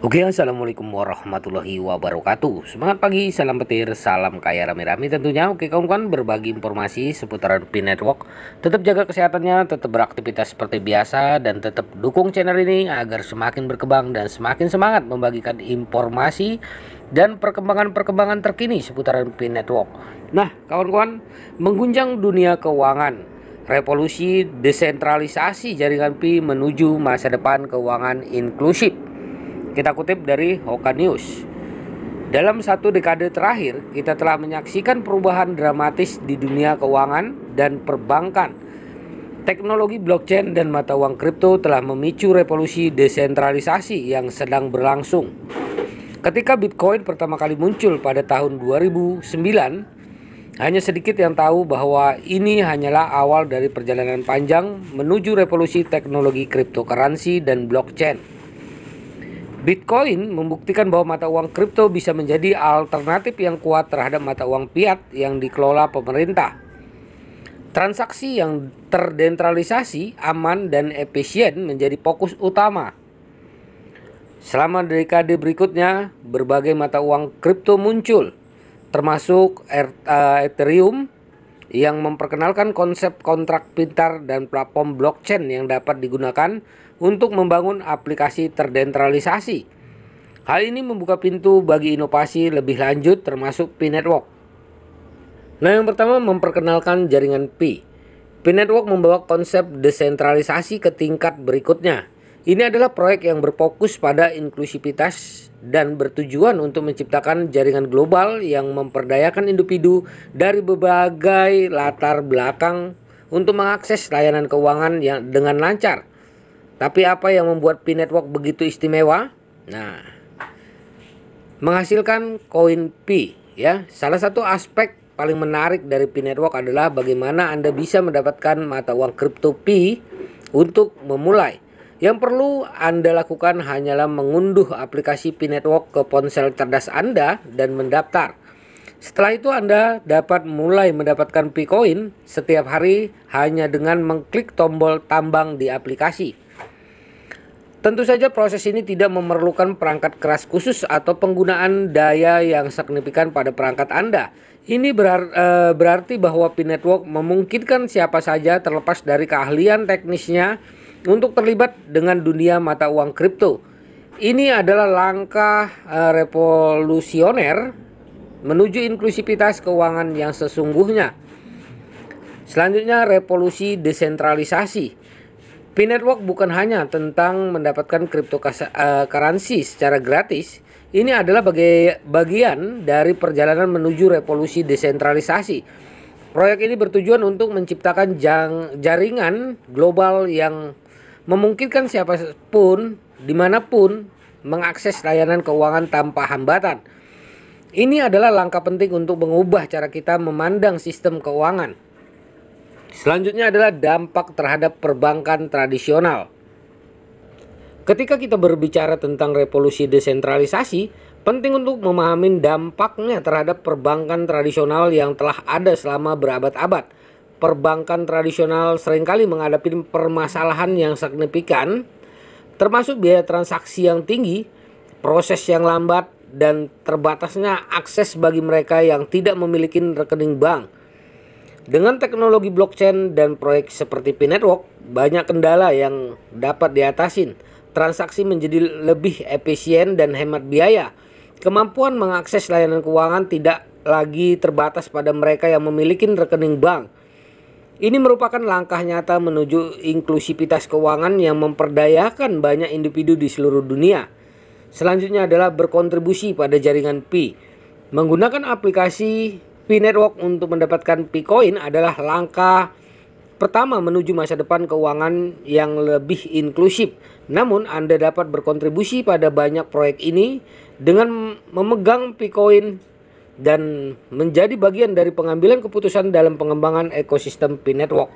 Oke, assalamualaikum warahmatullahi wabarakatuh. Semangat pagi, salam petir, salam kaya rame-rame tentunya. Oke kawan-kawan, berbagi informasi seputaran Pi Network. Tetap jaga kesehatannya, tetap beraktivitas seperti biasa, dan tetap dukung channel ini agar semakin berkembang dan semakin semangat membagikan informasi dan perkembangan-perkembangan terkini seputaran Pi Network. Nah kawan-kawan, mengguncang dunia keuangan. Revolusi desentralisasi jaringan Pi menuju masa depan keuangan inklusif. Kita kutip dari Hoka News. Dalam satu dekade terakhir, kita telah menyaksikan perubahan dramatis di dunia keuangan dan perbankan. Teknologi blockchain dan mata uang kripto telah memicu revolusi desentralisasi yang sedang berlangsung. Ketika Bitcoin pertama kali muncul pada tahun 2009, hanya sedikit yang tahu bahwa ini hanyalah awal dari perjalanan panjang menuju revolusi teknologi cryptocurrency dan blockchain. Bitcoin membuktikan bahwa mata uang kripto bisa menjadi alternatif yang kuat terhadap mata uang fiat yang dikelola pemerintah. Transaksi yang terdesentralisasi, aman, dan efisien menjadi fokus utama. Selama dekade berikutnya, berbagai mata uang kripto muncul, termasuk Ethereum yang memperkenalkan konsep kontrak pintar dan platform blockchain yang dapat digunakan untuk membangun aplikasi terdesentralisasi. Hal ini membuka pintu bagi inovasi lebih lanjut termasuk Pi Network. Nah, yang pertama memperkenalkan jaringan Pi. Pi Network membawa konsep desentralisasi ke tingkat berikutnya. Ini adalah proyek yang berfokus pada inklusivitas dan bertujuan untuk menciptakan jaringan global yang memperdayakan individu dari berbagai latar belakang untuk mengakses layanan keuangan yang dengan lancar. Tapi apa yang membuat Pi Network begitu istimewa? Nah, menghasilkan koin Pi ya. Salah satu aspek paling menarik dari Pi Network adalah bagaimana Anda bisa mendapatkan mata uang kripto Pi untuk memulai. Yang perlu Anda lakukan hanyalah mengunduh aplikasi Pi Network ke ponsel cerdas Anda dan mendaftar. Setelah itu Anda dapat mulai mendapatkan Pi Coin setiap hari hanya dengan mengklik tombol tambang di aplikasi. Tentu saja proses ini tidak memerlukan perangkat keras khusus atau penggunaan daya yang signifikan pada perangkat Anda. Ini berarti bahwa Pi Network memungkinkan siapa saja terlepas dari keahlian teknisnya untuk terlibat dengan dunia mata uang kripto. Ini adalah langkah revolusioner menuju inklusivitas keuangan yang sesungguhnya. Selanjutnya, revolusi desentralisasi. Pi Network bukan hanya tentang mendapatkan cryptocurrency secara gratis. Ini adalah bagian dari perjalanan menuju revolusi desentralisasi. Proyek ini bertujuan untuk menciptakan jaringan global yang memungkinkan siapapun, dimanapun, mengakses layanan keuangan tanpa hambatan. Ini adalah langkah penting untuk mengubah cara kita memandang sistem keuangan. Selanjutnya adalah dampak terhadap perbankan tradisional. Ketika kita berbicara tentang revolusi desentralisasi, penting untuk memahami dampaknya terhadap perbankan tradisional yang telah ada selama berabad-abad. Perbankan tradisional seringkali menghadapi permasalahan yang signifikan, termasuk biaya transaksi yang tinggi, proses yang lambat, dan terbatasnya akses bagi mereka yang tidak memiliki rekening bank. Dengan teknologi blockchain dan proyek seperti Pi Network, banyak kendala yang dapat diatasin. Transaksi menjadi lebih efisien dan hemat biaya. Kemampuan mengakses layanan keuangan tidak lagi terbatas pada mereka yang memiliki rekening bank. Ini merupakan langkah nyata menuju inklusivitas keuangan yang memperdayakan banyak individu di seluruh dunia. Selanjutnya adalah berkontribusi pada jaringan Pi. Menggunakan aplikasi Pi Network untuk mendapatkan Pi Coin adalah langkah pertama menuju masa depan keuangan yang lebih inklusif. Namun Anda dapat berkontribusi pada banyak proyek ini dengan memegang Pi Coin dan menjadi bagian dari pengambilan keputusan dalam pengembangan ekosistem Pi Network.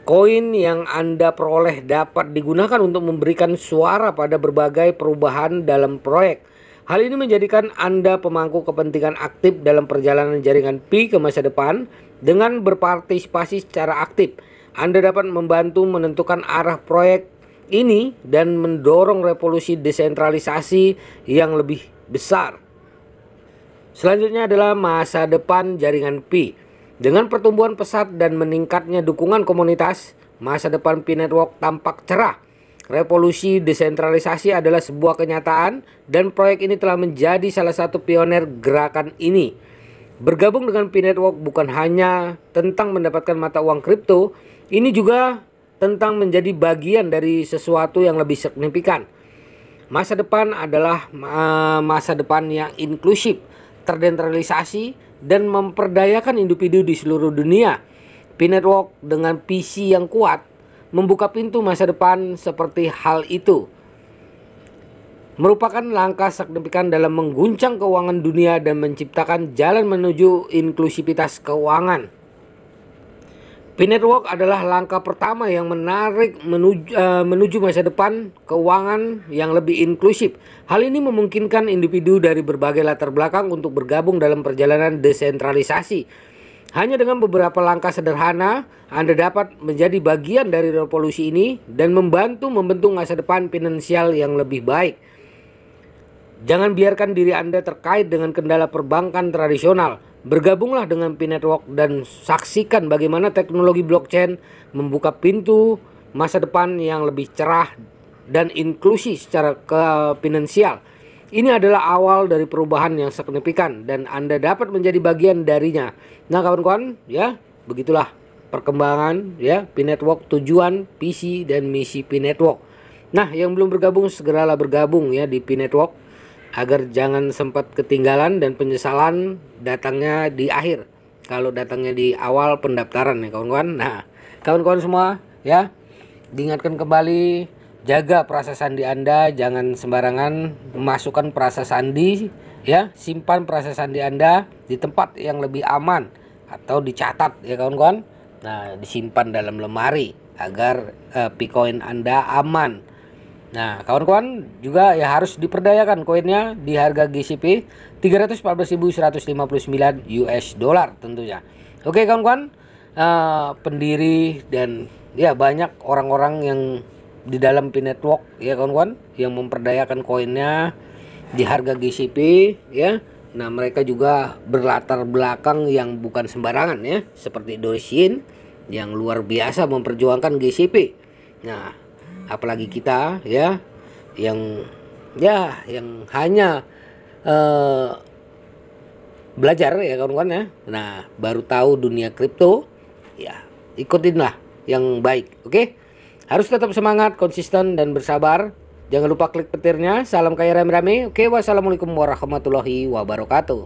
Koin yang Anda peroleh dapat digunakan untuk memberikan suara pada berbagai perubahan dalam proyek. Hal ini menjadikan Anda pemangku kepentingan aktif dalam perjalanan jaringan Pi ke masa depan. Dengan berpartisipasi secara aktif, Anda dapat membantu menentukan arah proyek ini dan mendorong revolusi desentralisasi yang lebih besar. Selanjutnya adalah masa depan jaringan Pi. Dengan pertumbuhan pesat dan meningkatnya dukungan komunitas, masa depan Pi Network tampak cerah. Revolusi desentralisasi adalah sebuah kenyataan dan proyek ini telah menjadi salah satu pioner gerakan ini. Bergabung dengan Pi Network bukan hanya tentang mendapatkan mata uang kripto, ini juga tentang menjadi bagian dari sesuatu yang lebih signifikan. Masa depan adalah masa depan yang inklusif, terdesentralisasi, dan memperdayakan individu di seluruh dunia. Pi Network dengan visi yang kuat membuka pintu masa depan seperti hal itu. Merupakan langkah signifikan dalam mengguncang keuangan dunia dan menciptakan jalan menuju inklusivitas keuangan. Pi Network adalah langkah pertama yang menarik menuju masa depan keuangan yang lebih inklusif. Hal ini memungkinkan individu dari berbagai latar belakang untuk bergabung dalam perjalanan desentralisasi. Hanya dengan beberapa langkah sederhana, Anda dapat menjadi bagian dari revolusi ini dan membantu membentuk masa depan finansial yang lebih baik. Jangan biarkan diri Anda terkait dengan kendala perbankan tradisional. Bergabunglah dengan Pi Network dan saksikan bagaimana teknologi blockchain membuka pintu masa depan yang lebih cerah dan inklusi secara finansial. Ini adalah awal dari perubahan yang signifikan dan Anda dapat menjadi bagian darinya. Nah kawan-kawan, ya begitulah perkembangan ya Pi Network, tujuan, visi dan misi Pi Network. Nah yang belum bergabung segeralah bergabung ya di Pi Network, agar jangan sempat ketinggalan dan penyesalan datangnya di akhir, kalau datangnya di awal pendaftaran ya kawan-kawan. Nah kawan-kawan semua ya, diingatkan kembali, jaga frasa sandi Anda, jangan sembarangan memasukkan frasa sandi ya. Simpan frasa sandi Anda di tempat yang lebih aman atau dicatat ya kawan-kawan. Nah disimpan dalam lemari agar Picoin Anda aman. Nah kawan-kawan juga ya harus diperdayakan koinnya di harga GCP 314.159 US dollar tentunya. Oke kawan-kawan, pendiri dan ya banyak orang-orang yang di dalam Pi Network ya kawan-kawan yang memperdayakan koinnya di harga GCP ya. Nah mereka juga berlatar belakang yang bukan sembarangan ya, seperti Doshin yang luar biasa memperjuangkan GCP. Nah apalagi kita ya yang hanya belajar ya kawan-kawan ya. Nah baru tahu dunia kripto ya, ikutinlah yang baik. Oke, harus tetap semangat, konsisten dan bersabar. Jangan lupa klik petirnya. Salam kaya rame-rame. Oke, wassalamualaikum warahmatullahi wabarakatuh.